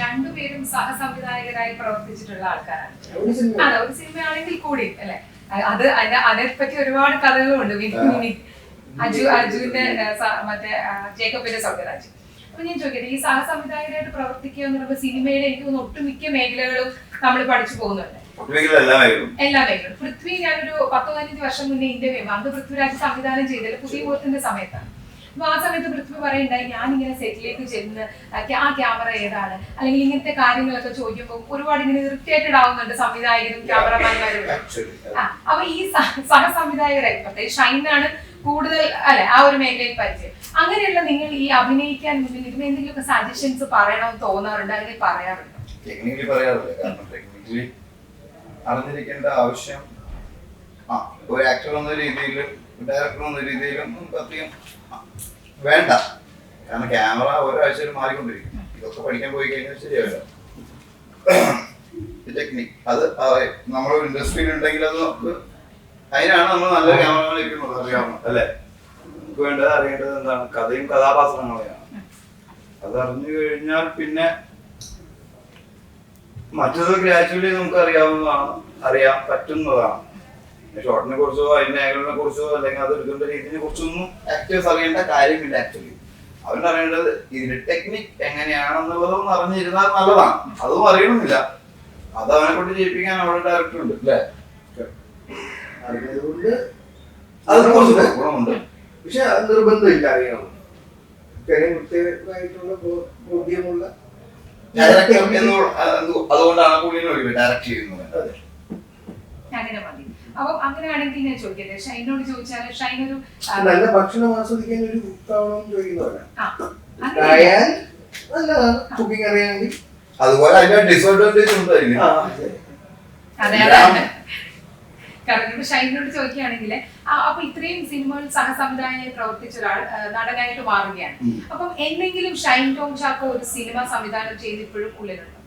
രണ്ടുപേരും സഹസംവിധായകരായി പ്രവർത്തിച്ചിട്ടുള്ള ആൾക്കാരാണ്. അതെ, ഒരു സിനിമയാണെങ്കിൽ കൂടി അല്ലെ. അതേപ്പറ്റി ഒരുപാട് കഥകളുണ്ട്. അജുവിന്റെ മറ്റേ ജേക്കബിന്റെ സൗകര്യരാജ്. അപ്പൊ ഞാൻ ചോദിക്കട്ടെ, ഈ സഹസംവിധായകരായിട്ട് പ്രവർത്തിക്കുക എന്ന് പറയുമ്പോൾ സിനിമയുടെ എനിക്ക് തോന്നുന്നു ഒട്ടുമിക്ക മേഖലകളും നമ്മൾ പഠിച്ചു പോകുന്നുണ്ട്. എല്ലാ മേഖലകളും. പൃഥ്വി ഞാനൊരു 10-15 വർഷം മുന്നേ ഇന്റർവ്യൂ അന്ന് പൃഥ്വിരാജ് സംവിധാനം ചെയ്തത് പുതിയ മുഹൂർത്തത്തിന്റെ സമയത്താണ്. അപ്പൊ ആ സമയത്ത് പൃഥ്വി പറയുണ്ടായി, ഞാനിങ്ങനെ സെറ്റിലേക്ക് ചെന്ന് ആ ക്യാമറ ഏതാണ് അല്ലെങ്കിൽ ഇങ്ങനത്തെ കാര്യങ്ങളൊക്കെ ചോദിക്കുമ്പോൾ ഒരുപാട് ഇങ്ങനെ ഇറിറ്റേറ്റഡ് ആവുന്നുണ്ട് സംവിധായകരും ക്യാമറമാന്മാരും. അപ്പൊ ഈ സഹസംവിധായകരായി പ്രത്യേകിച്ച് ഷൈനാണ് കൂടുതൽ അല്ലെ ആ ഒരു മേഖലയിൽ പരിചയം. അങ്ങനെയുള്ള നിങ്ങൾ ഈ അഭിനയിക്കാൻ മുന്നിൽ ഇതിന് എന്തെങ്കിലുമൊക്കെ സജഷൻസ് പറയണമെന്ന് തോന്നാറുണ്ട്, അല്ലെങ്കിൽ പറയാറുണ്ടോ? ടെക്നിക്കലി പറയാറില്ല. കാരണം ടെക്നിക്കലി അറിഞ്ഞിരിക്കേണ്ട ആവശ്യം ഒരു ആക്ടർ എന്ന രീതിയിലും ഡയറക്ടർ എന്ന രീതിയിലും അധികം വേണ്ട. കാരണം ക്യാമറ ഒരാഴ്ചയിൽ മാറിക്കൊണ്ടിരിക്കും. ഇതൊക്കെ പഠിക്കാൻ പോയി കഴിഞ്ഞാൽ ശരിയാവില്ല. ടെക്നിക് അത് നമ്മൾ ഇൻഡസ്ട്രിയിൽ ഉണ്ടെങ്കിൽ അത് നമുക്ക് അതിനാണ് നമ്മൾ നല്ല ക്യാമറ ഇരിക്കുന്നത് അറിയാവുന്നത് അല്ലേ. നമുക്ക് വേണ്ടത് അറിയേണ്ടത് എന്താണ്, കഥയും കഥാപാത്രങ്ങളെയാണ്. അത് അറിഞ്ഞു കഴിഞ്ഞാൽ പിന്നെ മറ്റത് ഗ്രാജുവലി നമുക്ക് അറിയാൻ പറ്റുന്നതാണ്. ഷോട്ടിനെ കുറിച്ചോ അതിന്റെ ആംഗിളിനെ കുറിച്ചോ അല്ലെങ്കിൽ അത് എടുക്കേണ്ട രീതിയെ കുറിച്ചൊന്നും ആക്ടേഴ്സ് അറിയേണ്ട കാര്യമില്ല. ആക്ച്വലി അവരറിയേണ്ടത് ഇതിന്റെ ടെക്നിക് എങ്ങനെയാണെന്നുള്ളതും അറിഞ്ഞിരുന്നാൽ നല്ലതാണ്. അതും അറിയണമെന്നില്ല. അത് അവനെ കൊണ്ട് ചെയ്യിപ്പിക്കാൻ അവിടെ ഡയറക്ടർ ഉണ്ട് അല്ലേ. അറിഞ്ഞതുകൊണ്ട് അത് കുറച്ച് ഗുണമുണ്ട്. പക്ഷെ അത് നിർബന്ധമില്ല അറിയണം. കൃത്യമായിട്ടുള്ള ബോധ്യമുള്ള അതുകൊണ്ടാണ് കൂടുതലും ഡയറക്ട് ചെയ്യുന്നത്. അങ്ങനെ മതി. അപ്പൊ അങ്ങനെയാണെങ്കിൽ ഞാൻ ചോദിക്കട്ടെ, ഷൈനോട് ചോദിച്ചാൽ ഷൈൻ ഒരു നല്ല ഭക്ഷണം ആസ്വദിക്കാൻ ഒരു തവണ ചോദിക്കുന്നവരാണ്. നല്ലതാണ് കുക്കിംഗ് അറിയാമെങ്കിൽ. അതുപോലെ അതിന്റെ ഡിസ്അഡ്വാൻറ്റേജ് ഉണ്ടായിരിക്കും. അതെ അതെ. കാരണം ഇപ്പൊ ഷൈനോട് ചോദിക്കുകയാണെങ്കിൽ അപ്പൊ ഇത്രയും സിനിമകൾ സഹസംവിധായകനായി പ്രവർത്തിച്ച ഒരാൾ നടനായിട്ട് മാറുകയാണ്. അപ്പം എന്തെങ്കിലും ഷൈൻ ടോം ചാക്കോ ഒരു സിനിമ സംവിധാനം ചെയ്തിപ്പോഴും ഉള്ളിലുണ്ടോ?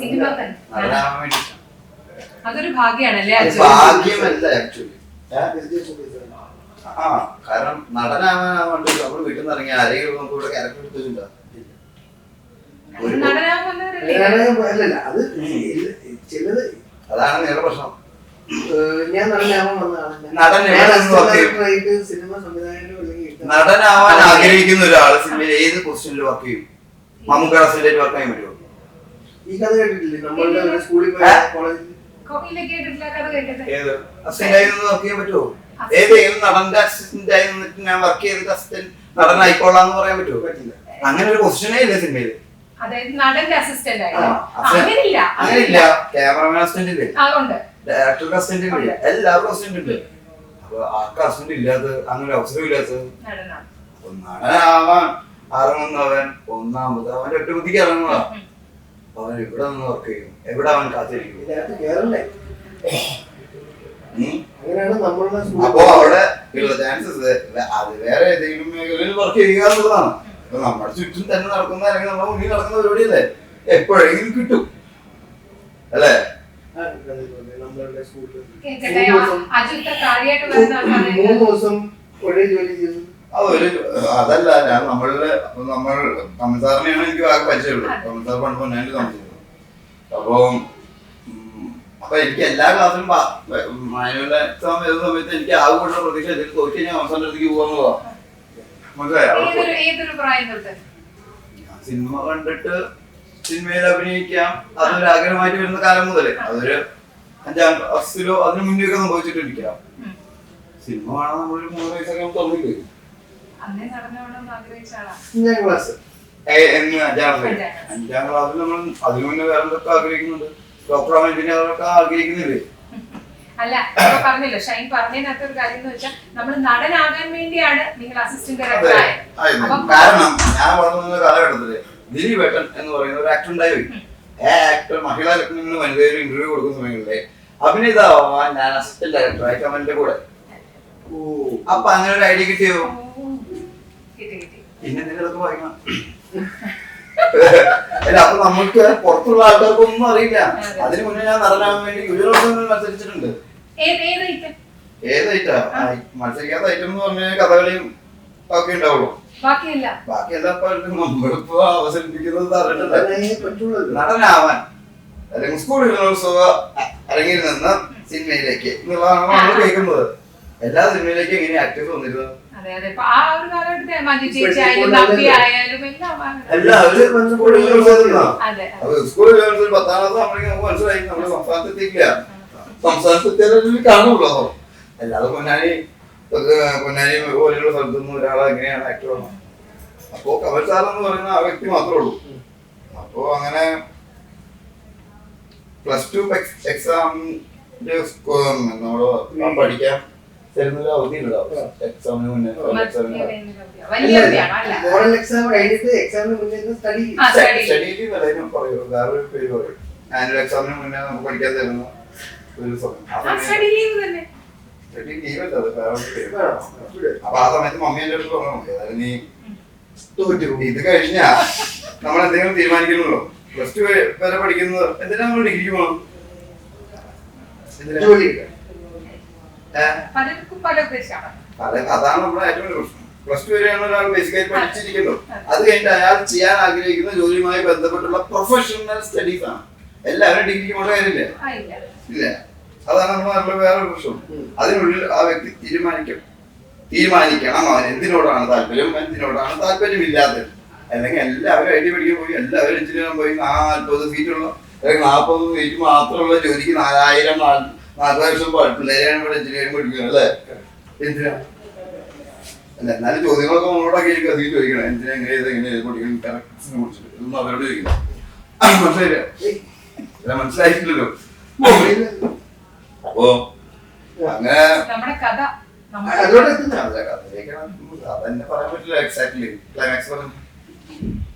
സിനിമ തന്നെ അതൊരു ഭാഗ്യാണല്ലേ? ഭാഗ്യമല്ല ആക്ച്വലി. കാരണം നടനാവാൻ വേണ്ടി നമ്മൾ വീട്ടിൽ നിന്ന് ഇറങ്ങി ആരെങ്കിലും നമുക്ക് ഇവിടെ ക്യാരക്ടർ എടുത്തിട്ടുണ്ടോ? അതാണ് നിങ്ങളുടെ പ്രശ്നം. ഞാൻ നടനാവാൻ വന്നതാണ്. സിനിമ സംവിധായകനോ അല്ലെങ്കിൽ നടനാവാൻ ആഗ്രഹിക്കുന്ന ഒരാൾ സിനിമയിൽ ഏത് പൊസിഷനിൽ വർക്ക് ചെയ്യും? മമ്മൂക്ക അസിസ്റ്റന്റ് വർക്ക് ചെയ്യാൻ പറ്റുമോ? ഈ കഥ കേട്ടിട്ടില്ലേ? നമ്മളുടെ സ്കൂളിൽ പോയ കോളേജിൽ ഏത് അസിസ്റ്റന്റായി വർക്ക് ചെയ്യാൻ പറ്റുമോ? ഏതെങ്കിലും നടന്റെ അസിസ്റ്റന്റ് ആയി നിന്നിട്ട് ഞാൻ വർക്ക് ചെയ്തിട്ട് അസിസ്റ്റന്റ് നടനായിക്കോളാന്ന് പറയാൻ പറ്റുമോ? പറ്റില്ല. അങ്ങനെ ഒരു പൊസിഷനേ ഇല്ല സിനിമയിൽ. അങ്ങനെയില്ല. ക്യാമറമാൻ അസിസ്റ്റന്റ് ഇല്ലേ, ഡയറക്ടർ അസിസ്റ്റന്റ് ഇല്ലേ, എല്ലാവർക്കും അസിസ്റ്റന്റ് ഉണ്ട്. അപ്പൊ ആർക്കും അസിസ്റ്റന്റ് ഇല്ലാത്തത്, അങ്ങനെ അവസരം ഇല്ലാത്തത് നടനാവാൻ ഇറങ്ങുന്നവൻ ഒന്നാമത് അവന്റെ ഒറ്റ ബുദ്ധിക്ക് ഇറങ്ങുന്നതാ. അവൻ എവിടെ നിന്ന് വർക്ക് ചെയ്യും, എവിടെ അവൻ കാത്തിരിക്കും. അപ്പൊ അവിടെ ഉള്ള ചാൻസസ് അത് വേറെ ഏതെങ്കിലും മേഖലയിൽ വർക്ക് ചെയ്യുക എന്നുള്ളതാണ്. അപ്പൊ നമ്മുടെ ചുറ്റും തന്നെ നടക്കുന്ന അല്ലെങ്കിൽ നമ്മുടെ മുന്നിൽ നടക്കുന്ന പരിപാടിയല്ലേ, എപ്പോഴെങ്കിലും കിട്ടും അല്ലേ. നമ്മളുടെ സ്കൂളിൽ 3 ദിവസം ഒരേ ജോലി ചെയ്തു. അതല്ല, ഞാൻ നമ്മൾ തമിഴ് സാറിനെയാണ് എനിക്ക് ആകെ പരിചയമുള്ളൂ. തമിഴ് സാർ പണ്ട് പൊന്നായിട്ട് താമസിക്കുന്നത്. അപ്പൊ എനിക്ക് എല്ലാ ക്ലാസ്സിലും മാനുവൽ എക്സാം എഴുതുന്ന സമയത്ത് എനിക്ക് ആകെ കൂടുതൽ പ്രതീക്ഷ ഇതിൽ തോറ്റി ഞാൻ അവസാനത്തെ അടുത്തേക്ക് പോകാന്നുള്ളതാണ്. ഞാൻ സിനിമ കണ്ടിട്ട് സിനിമയിൽ അഭിനയിക്കാം അതൊരു ആഗ്രഹമായിട്ട് വരുന്ന കാലം മുതലേ, അതൊരു 5ാം ക്ലാസ്സിലോ അതിന് മുന്നേ ഒക്കെ സംഭവിച്ചിട്ടിരിക്കാം. സിനിമ കാണാൻ നമ്മളൊരു 3 വയസ്സൊക്കെ തുറന്നില്ലേ. 5ാം ക്ലാസ് 5ാം ക്ലാസ്സിൽ നമ്മൾ അതിനു മുന്നേ വേറെ എന്തൊക്കെ ആഗ്രഹിക്കുന്നുണ്ട്. ഡോക്ടറാവാൻ എഞ്ചിനീയറൊക്കെ ആഗ്രഹിക്കുന്നില്ലേ? അല്ല, പറഞ്ഞല്ലോ ഷൈൻ പറഞ്ഞതിനകത്ത് ഒരു കാര്യം എന്ന് വെച്ചാൽ നമ്മൾ നടനാകാൻ വേണ്ടിയാണ് നിങ്ങൾ അസിസ്റ്റന്റ് ഡയറക്ടർ ആയത്. കാരണം ഞാൻ വളർന്ന കാലഘട്ടത്തില് ദിലീപേട്ടൻ എന്ന് പറയുന്ന ഒരു ആക്ടർ ഉണ്ടായി. ആ ആക്ടർ മഹിളാ ലക്ഷ്മിന് വനിതയിൽ ഇന്റർവ്യൂ കൊടുക്കുന്ന സമയങ്ങളിലെ അഭിനേതാവാൻ ഞാൻ അസിസ്റ്റന്റ് ഡയറക്ടറായിട്ട് അവന്റെ കൂടെ. അപ്പൊ അങ്ങനെ ഒരു ഐഡിയ കിട്ടിയോ? പിന്നെ എന്തെങ്കിലുമൊക്കെ പറയണം. അല്ല, അപ്പൊ നമുക്ക് പുറത്തുള്ള ആൾക്കാർക്കൊന്നും അറിയില്ല. അതിനു മുന്നേ ഞാൻ നടനാകാൻ വേണ്ടി യുവജനോത്സവങ്ങളിൽ മത്സരിച്ചിട്ടുണ്ട്. ഏതായിട്ടാ മത്സരിക്കാത്ത ഐറ്റം എന്ന് പറഞ്ഞാൽ കഥകളിയും ഒക്കെ ഉണ്ടാവുള്ളൂ. ബാക്കിയല്ല ബാക്കിയെല്ലാം നമ്മളിപ്പോ അവതരിപ്പിക്കുന്നത് നടനാവാൻ അല്ലെങ്കിൽ സ്കൂളിൽ ഇറങ്ങിയിൽ നിന്ന് സിനിമയിലേക്ക് എന്നുള്ളതാണ് നമ്മൾ കേൾക്കുന്നത്. എല്ലാ സിനിമയിലേക്കും എങ്ങനെ ആക്ടേഴ്സ് വന്നിരുന്നത്? സ്കൂളിൽ 10ാം ക്ലാസ് ആകുമ്പോഴേക്കും നമുക്ക് മനസ്സിലായി നമ്മുടെ സംസ്ഥാനത്തെത്തിയില്ല. സംസ്ഥാനത്തെത്തിയാലും കാണുള്ളൂ. അല്ലാതെ പൊന്നാനി പോലെയുള്ള സ്ഥലത്തുനിന്ന് ഒരാളെ എങ്ങനെയാണ് ആക്ടർ വന്നത്? അപ്പോ കമൽ സാർ എന്ന് പറയുന്ന ആ വ്യക്തി മാത്രമേ ഉള്ളൂ. അപ്പോ അങ്ങനെ +2 എക്സാമിന്റെ നമ്മള് പഠിക്കാൻ തരുന്നൊരു അവധി ഉണ്ടാവും. എക്സാമിന് മുന്നേ സ്റ്റഡി ലീവ് അല്ലെങ്കിലും പറയൂ, വേറൊരു പേര് പറയും. ആനുവൽ എക്സാമിന് മുന്നേ നമുക്ക് പഠിക്കാൻ തരുന്ന ഒരു സമയം. സ്റ്റഡി ലീവ് അല്ല, അത് വേറെ പേര്. അപ്പൊ ആ സമയത്ത് മമ്മി എന്റെ അടുത്ത് പറഞ്ഞു, ഏതായാലും നീ ഇത് കഴിഞ്ഞാ നമ്മൾ എന്തെങ്കിലും തീരുമാനിക്കണല്ലോ. +2 വരെ പഠിക്കുന്നത് എന്തിനാ നമ്മൾ ഡിഗ്രിക്ക് പോകണം? അതാണ് നമ്മുടെ ഏറ്റവും വലിയ പ്രശ്നം. +2 വരെയാണ് ഒരാൾ ബേസിക്കായി പഠിച്ചിരിക്കുന്നത്. അത് കഴിഞ്ഞിട്ട് അയാൾ ചെയ്യാൻ ആഗ്രഹിക്കുന്ന ജോലിയുമായി ബന്ധപ്പെട്ടുള്ള പ്രൊഫഷണൽ സ്റ്റഡീസ് ആണ്. എല്ലാവരും ഡിഗ്രിക്ക് പോകേണ്ട കാര്യമില്ല. ഇല്ല, അതാണ് നമ്മുടെ വേറൊരു പ്രശ്നം. അതിനുള്ളിൽ ആ വ്യക്തി തീരുമാനിക്കണം അവൻ എന്തിനോടാണ് താല്പര്യം, എന്തിനോടാണ് താല്പര്യമില്ലാത്തത്. അല്ലെങ്കിൽ എല്ലാവരും IT പഠിക്കാൻ പോയി, എല്ലാവരും എഞ്ചിനീയർ പോയി 40 സീറ്റുള്ള അല്ലെങ്കിൽ 40 സീറ്റ് മാത്രമുള്ള ജോലിക്ക് 4000 വർഷം പിള്ളേരെയാണ് ഇവിടെ എഞ്ചിനീയറിംഗ് പഠിക്കുന്നത് അല്ലേ? എന്തിനാ? അല്ല, എന്നാലും ചോദ്യങ്ങളൊക്കെ നമ്മളോടൊക്കെ ആയിരിക്കും അധികം ചോദിക്കണം. എന്തിനാ എങ്ങനെ പഠിക്കണം, കറക്റ്റിനെ കുറിച്ചിട്ട് ഇതൊന്നും അവരോട് ചോദിക്കണം. മനസ്സിലായിട്ടില്ലല്ലോ. അപ്പോ അങ്ങനെ അതന്നെ പറയാൻ പറ്റില്ല എക്സാക്ട്ലി ക്ലൈമാക്സ് പറഞ്ഞു.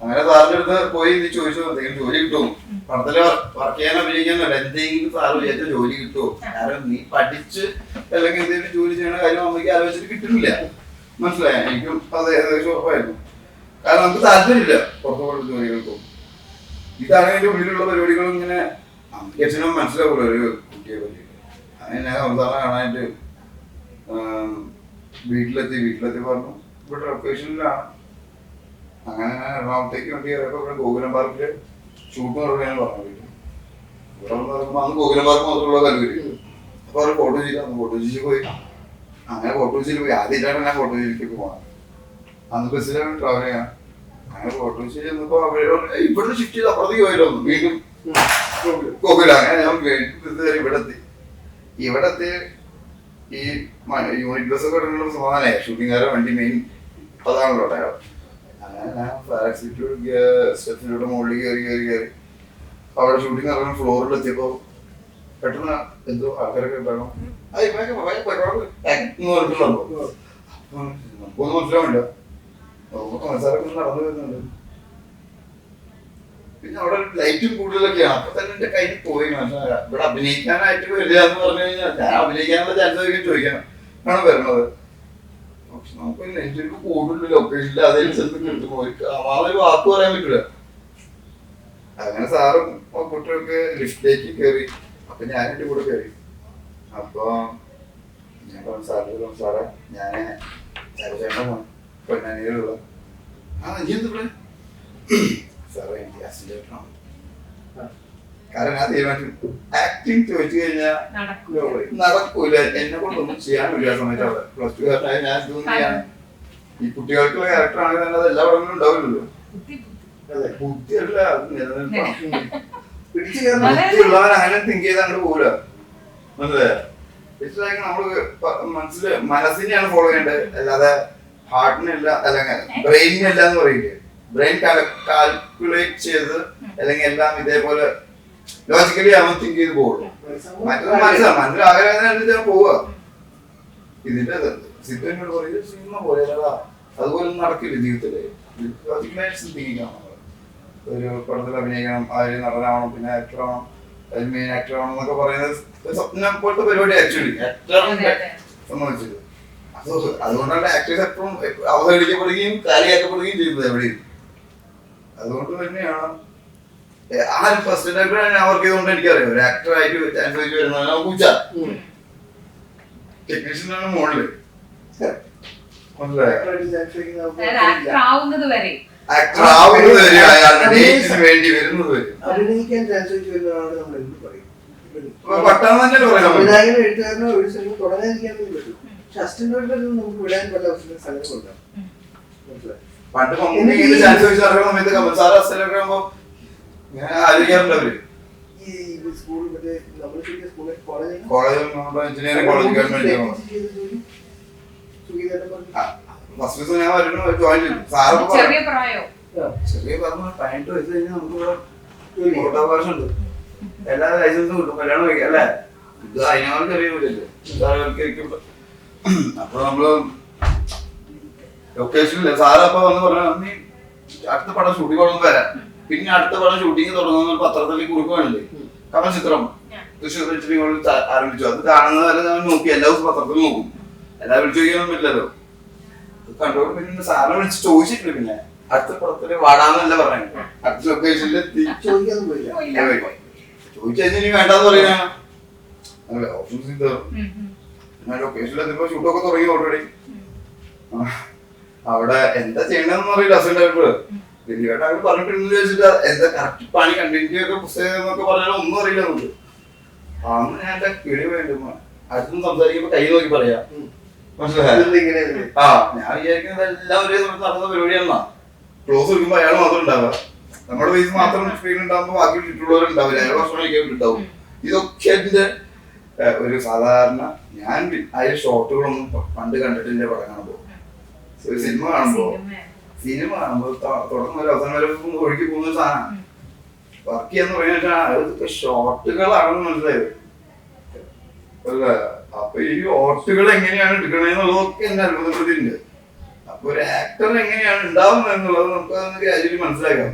അങ്ങനെ സാറിന്റെ അടുത്ത് പോയി നീ ചോദിച്ചു എന്തെങ്കിലും ജോലി കിട്ടുമോ, പടത്തില് വർക്ക് ചെയ്യാൻ അഭിനയിക്കാന്നല്ല, എന്തെങ്കിലും സാറ് വിചാരിച്ച ജോലി കിട്ടുമോ? കാരണം നീ പഠിച്ച് അല്ലെങ്കിൽ എന്തെങ്കിലും ജോലി ചെയ്യണ കാര്യം അമ്മയ്ക്ക് ആലോചിച്ചിട്ട് കിട്ടുന്നില്ല. മനസ്സിലായ? എനിക്കും അത് ഏകദേശം ഉറപ്പായിരുന്നു. കാരണം നമുക്ക് താല്പര്യമില്ല പുറത്തു പോകുന്ന ജോലികൾക്കും. ഇതാണ് അതിന്റെ ഉള്ളിലുള്ള പരിപാടികളും. ഇങ്ങനെ അമ്മയ്ക്ക് അച്ഛനും മനസ്സിലാവുള്ളൂ ഒരു കുട്ടിയെ പറ്റി. അങ്ങനെ അവസാനം കാണാനായിട്ട് വീട്ടിലെത്തി പറഞ്ഞു ഇവിടെ ലൊക്കേഷനിലാണ്. അങ്ങനെ ഞാൻ എറണാകുളത്തേക്ക് വേണ്ടി ഇവിടെ ഗോകുലം പാർക്കില് ഷൂട്ട് നടക്കുകയാണ് പറഞ്ഞത്. ഇവിടെ പറയുമ്പോൾ അന്ന് ഗോകുലം പാർക്ക് മാത്രമുള്ള കല്ലൂര്. അപ്പൊ അവർ ഫോട്ടോ ചെയ്ത് പോയി. അങ്ങനെ ഫോട്ടോ പോയി. ആദ്യമായിട്ടാണ് ഞാൻ ഫോട്ടോ ചെയ്തിലേക്ക് പോകണം. അന്ന് ബസ്സിലാണ് ട്രാവൽ ചെയ്യാൻ. അങ്ങനെ ഫോട്ടോ ചെന്നപ്പോ ഇവിടെ ഷിഫ്റ്റ് ചെയ്ത് അപ്പുറത്തേക്ക് പോയല്ലോ. വീണ്ടും ഗോകുലം. അങ്ങനെ ഞാൻ ഇവിടെ എത്തി ഈ യൂണിറ്റ് ബസ് ഒക്കെ ഇടുന്ന സമാധാനമായി. ഷൂട്ടിംഗുകാരെ വണ്ടി മെയിൻ അതാണല്ലോ അടയാളം. അങ്ങനെ ഞാൻ സ്റ്റെപ്പിലൂടെ മുകളിൽ കയറി അവിടെ ഷൂട്ടിംഗ് നടക്കുന്ന ഫ്ലോറിലെത്തിയപ്പോ പെട്ടെന്ന് എന്തോ ആൾക്കാരൊക്കെ ഉണ്ടാകണം പറഞ്ഞിട്ടുണ്ടോ. നമുക്കൊന്നും മനസ്സിലാവില്ല. മനസ്സാരൊക്കെ നടന്നു വരുന്നുണ്ട്. പിന്നെ അവിടെ ലൈറ്റും കൂടുതലൊക്കെയാണ്. അപ്പൊ തന്നെ എന്റെ കയ്യിൽ പോയി മനസ്സിലായ ഇവിടെ അഭിനയിക്കാനായിട്ട് വരില്ല എന്ന് പറഞ്ഞു കഴിഞ്ഞാൽ ഞാൻ അഭിനയിക്കാനുള്ള ചാൻസ് ചോദിക്കണം ആണ് വരുന്നത്. പക്ഷെ നമുക്ക് നെഞ്ചിലേക്ക് കൂടുതൽ ലൊക്കേഷനിൽ അതിൽ ചെന്ന് കിട്ടുമ്പോ ഒരു വാക്ക് പറയാൻ പറ്റില്ല. അങ്ങനെ സാറും കുട്ടികൾക്ക് ലിഫ്റ്റിലേക്ക് കയറി. അപ്പൊ ഞാൻ എന്റെ കൂടെ കയറി. അപ്പൊ ഞാൻ പറഞ്ഞു സാറേ ഞാന് ചേട്ടൻ പൊന്നാനിയിലുള്ള നീ എന്തിവിടെ സാറേ എനിക്ക് അസിസ്റ്റന്റാണ്. കാരണം ഞാൻ തീരുമാനിച്ചു ആക്ടിങ് ചോദിച്ചു കഴിഞ്ഞാൽ നടക്കൂല, എന്നെ കൊണ്ടൊന്നും ചെയ്യാനില്ല. സമയത്ത് അവിടെ +2 കാരനായ ഞാൻ ഇതൊന്നും ചെയ്യാൻ ഈ കുട്ടികൾക്കുള്ള ക്യാരക്ടർ ആണെങ്കിൽ തന്നെ അത് എല്ലാ പടങ്ങളിലും ഉണ്ടാവില്ലല്ലോ. ബുദ്ധിയല്ല അത് നിലനിൽപ്പാണ്. ബുദ്ധിയുള്ളവൻ അങ്ങനെ തിങ്ക് ചെയ്ത് അങ്ങോട്ട് പോകില്ല. മനസ്സിലായോ? നമ്മള് മനസ്സിനെയാണ് ഫോളോ ചെയ്യേണ്ടത്, അല്ലാതെ ഹാർട്ടിനല്ല അല്ലെങ്കിൽ ബ്രെയിനിനല്ല എന്ന് പറയില്ലേ. ബ്രെയിൻ കാൽക്കുലേറ്റ് ചെയ്ത് അല്ലെങ്കിൽ എല്ലാം ഇതേപോലെ ലോജിക്കലി അവൻ തിങ്ക് ചെയ്ത് പോകുള്ളൂ. മറ്റൊരു മനസ്സിൽ ആഗ്രഹം പോവുക. ഇതിന്റെ സിനിമ പോലെ അതുപോലെ നടക്കില്ല ജീവിതത്തില്. ലോജിക്കലായിട്ട് തിങ്കിക്കണം. ഒരു പടത്തിൽ അഭിനയിക്കണം, അതിൽ നടനാവണം, പിന്നെ ആക്ടർ ആവണം, അതിൽ മെയിൻ ആക്ടർ ആവണം എന്നൊക്കെ പറയുന്നത് സ്വപ്നം പോലത്തെ പരിപാടി. ആക്ച്വലി ആക്ടറിന്റെ സംബന്ധിച്ചത് അതുകൊണ്ടാണ് ആക്ടേഴ്സ് എപ്പോഴും അവതരിക്കപ്പെടുകയും കാര്യമാക്കപ്പെടുകയും ചെയ്യുന്നത് എവിടെയും. അതുകൊണ്ട് തന്നെയാണ് ആ ഒരു ഫസ്റ്റ് ടൈം ഞാൻ വർക്ക് ചെയ്തുകൊണ്ട് എനിക്കറിയാം ഒരു ആക്ടർ ആയിട്ട് ചാൻസ് വെച്ച് വരുന്നതാണ് പൂച്ച. ടെക്നീഷ്യനാണ് മുകളില്. ആക്ടർ ആവുന്നത് വരെ ആക്ടർ ആവുന്നത് വരെ അയാളുടെ ഡേറ്റിന് വേണ്ടി വരുന്നത് വരെ അഭിനയിക്കാൻ ചാൻസ് വരുന്നതാണ് നമ്മൾ എന്ത് പറയും. പട്ടാന്ന് തന്നെ പറയാം. സംവിധായകനോ എഴുത്തുകാരനോ ഒരു സിനിമ തുടങ്ങാതിരിക്കാൻ വേണ്ടി പറ്റും. പക്ഷെ അസിസ്റ്റന്റ് നമുക്ക് വിടാൻ പല സ്ഥലങ്ങൾ ഉണ്ടാവും. മനസ്സിലായി? പണ്ട് മമ്മൂട്ടി ചാൻസ് ചോദിച്ചു നടക്കുന്ന സമയത്ത് കമൽ സാർ അസ്ഥലൊക്കെ ആകുമ്പോ ഇങ്ങനെ ആലോചിക്കാറുണ്ട് അവര്. ഈ സ്കൂൾ മറ്റേ നമ്മൾ സ്കൂളിൽ college engineering college government first ദിവസം ഞാൻ വരുന്നു ജോയിൻ ചെയ്തു. സാറ് ചെറിയ പ്രായോ ചെറിയ പറഞ്ഞു 18 വയസ്സ് കഴിഞ്ഞാൽ നമുക്ക് ഇവിടെ വോട്ടവകാശം ഉണ്ട്, എല്ലാ ലൈസൻസും കിട്ടും, കല്യാണം കഴിക്കാം അല്ലേ. ഇത് അതിനേക്കാൾ ചെറിയ പോലെയല്ലേ സാർവൽക്കരിക്കുമ്പോ. അപ്പൊ നമ്മള് ലൊക്കേഷനില്ല. സാറ് അപ്പൊ വന്ന് പറഞ്ഞാൽ നീ അടുത്ത പടം ഷൂട്ടിംഗ് തുടങ്ങുമ്പോ വരാം. പിന്നെ അടുത്ത പടം ഷൂട്ടിംഗ് തുടങ്ങുന്ന പത്രത്തിൽ കുറിപ്പ് വേണില്ലേ, കമൽ ചിത്രം തൃശ്ശൂർ ആരംഭിച്ചു. അത് കാണുന്നത് വരെ ഞാൻ നോക്കി, എല്ലാ ദിവസവും പത്രത്തിൽ നോക്കും. എല്ലാം വിളിച്ചു ചോദിക്കാനൊന്നും പറ്റില്ലല്ലോ. കണ്ടോണ്ട് പിന്നെ സാറിനെ വിളിച്ച് ചോദിച്ചിട്ടില്ല. പിന്നെ അടുത്ത പടത്തില് വാടാന്നല്ല പറഞ്ഞത്, അടുത്ത ലൊക്കേഷനിൽ ചോദിക്കാനും പോയില്ല. ചോദിച്ചാൽ ഇനി വേണ്ടാന്ന് പറയാ ഓപ്ഷൻസ് ലൊക്കേഷനിൽ എത്തിയപ്പോ ഷൂട്ടൊക്കെ തുടങ്ങി ഓൾറെഡി. അവിടെ എന്താ ചെയ്യണമെന്ന് അറിയില്ല. അസിസ്റ്റന്റ് വലിയതായിട്ട് അവർ പറഞ്ഞിട്ടിരുന്നു ചോദിച്ചിട്ട് എന്താ കറക്റ്റ് പണി കണ്ടിന്യൂ ഒക്കെ പുസ്തകം എന്നൊക്കെ പറഞ്ഞാൽ ഒന്നും അറിയില്ല നമുക്ക്. അന്ന് ഞാൻ എന്റെ കിളി വേണ്ടും അടുത്തൊന്നും സംസാരിക്കുമ്പോ കൈ നോക്കി പറയാ. മനസ്സിലായി? ആ ഞാൻ വിചാരിക്കുന്നത് എല്ലാം ഒരേ സമയത്ത് നടന്ന പരിപാടിയാണെന്നാ. ക്ലോസ് കൊടുക്കുമ്പോ അയാൾ മാത്രം ഉണ്ടാവുക, നമ്മുടെ വയസ്സ് മാത്രം സ്ക്രീൻ ഉണ്ടാകുമ്പോ ബാക്കി ചുറ്റുള്ളവരുണ്ടാവില്ല, അയാൾ ഭക്ഷണം കഴിക്കാൻ ഉണ്ടാവും. ഇതൊക്കെ അതിന്റെ ഒരു സാധാരണ. ഞാൻ അതിന്റെ ഷോട്ടുകളൊന്നും പണ്ട് കണ്ടിട്ടില്ല. പടം കാണുമ്പോ ഒരു സിനിമ കാണുമ്പോ തുടക്കം വരെ അവസാനം വരെ ഒഴുകി പോകുന്ന സാധനം വർക്ക് ചെയ്യാന്ന് പറയുന്ന ഷോട്ടുകളാണെന്ന് മനസ്സിലായത്. അപ്പൊ ഈ ഷോട്ടുകൾ എങ്ങനെയാണ് എടുക്കണെന്നുള്ളതൊക്കെ എന്നെ അത്ഭുതപ്പെടുത്തിയിട്ടുണ്ട്. അപ്പൊ ഒരു ആക്ടർ എങ്ങനെയാണ് ഉണ്ടാവുന്നത് എന്നുള്ളത് നമുക്ക് അതൊന്ന് ഗ്രാജുവലി മനസ്സിലാക്കാം.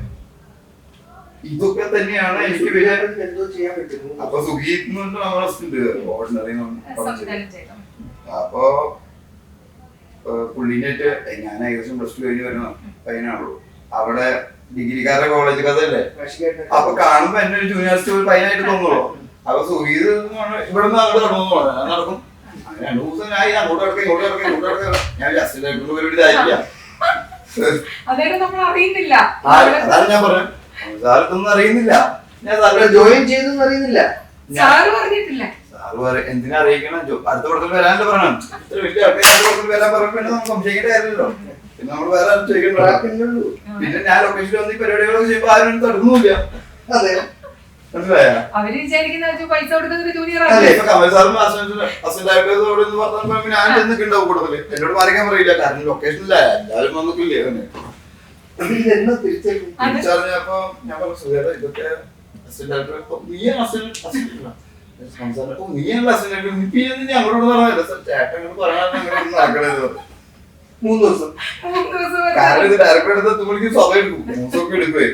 ഇതൊക്കെ തന്നെയാണ് എനിക്ക് വിചാരം. അപ്പൊ സുഖീത് നമ്മുടെ ഓർഡിനറി. അപ്പൊ പുള്ളിനായിട്ട് ഞാൻ ഏകദേശം +2 കഴിഞ്ഞ് വരുന്ന പയ്യനാണല്ലോ. അവിടെ ഡിഗ്രിക്കാരുടെ കോളേജ് കഥയല്ലേ. അപ്പൊ കാണുമ്പോ എന്നെ ഒരു ജൂനിയർ പയ്യനായിട്ട് തോന്നുള്ളൂ. അപ്പൊ സുഹീത് ഇവിടെ നിന്ന് അങ്ങോട്ട് നടന്നു നടക്കും. അങ്ങനെ 2 ദിവസം ഞാൻ അങ്ങോട്ട് കിടക്കുക ഇങ്ങോട്ട് കിടക്കുക ഇങ്ങോട്ട് കിടക്കുക. ഞാൻ ജസ്റ്റ് പരിപാടി ഇതായില്ല. അതാണ് ഞാൻ പറഞ്ഞു, സാർക്കൊന്നും അറിയുന്നില്ല. ഞാൻ ജോയിൻ ചെയ്തൊന്നും അറിയുന്നില്ല. സാറ് എന്തിനാ അറിയിക്കണം, അടുത്ത പടത്തിൽ വരാനല്ലേ പറയണം. ഇത്ര വലിയ ആൾക്കാർ വരാൻ പറഞ്ഞ നമുക്ക് സംശയിക്കേണ്ട കാര്യമല്ലോ. പിന്നെ നമ്മൾ വേറെ ചോദിക്കണ്ടോ. പിന്നെ ഞാൻ ലൊക്കേഷനിൽ വന്ന് ഈ പരിപാടികളൊക്കെ ചെയ്യുമ്പോ ആരും തടുന്നില്ല. അതെ, മനസ്സിലായ? അവര് വിചാരിക്കുന്ന പൈസ കൊടുക്കുന്ന ജൂനിയർ കമൽ സാറിന് അസിസ്റ്റന്റ് പറഞ്ഞപ്പോ ഞാൻ ചെന്നിട്ടുണ്ടാവും കൂട്ടത്തില്. എന്നോട് മാറിക്കാൻ പറയില്ല, കാരണം ലൊക്കേഷനില്ല, എല്ലാവരും വന്നിട്ടില്ലേ. തിരിച്ചറിഞ്ഞപ്പോ ഞാൻ പറഞ്ഞു സുഖേട്ടാ ഇതൊക്കെ അസിസ്റ്റന്റ് നീയാണ് അസിസ്റ്റന്റ് നീയാണല്ലോ അസിസ്റ്റന്റ് നീ അങ്ങോട്ട് പറഞ്ഞല്ലോ ചേട്ടൻ പറയാൻ നടക്കണത്. 3 ദിവസം കാരണം ഇത് ഡയറക്ടർ എടുത്ത് എത്തുമ്പോഴേക്കും സമയം എടുക്കും, 3 ദിവസമൊക്കെ എടുക്കുവേ.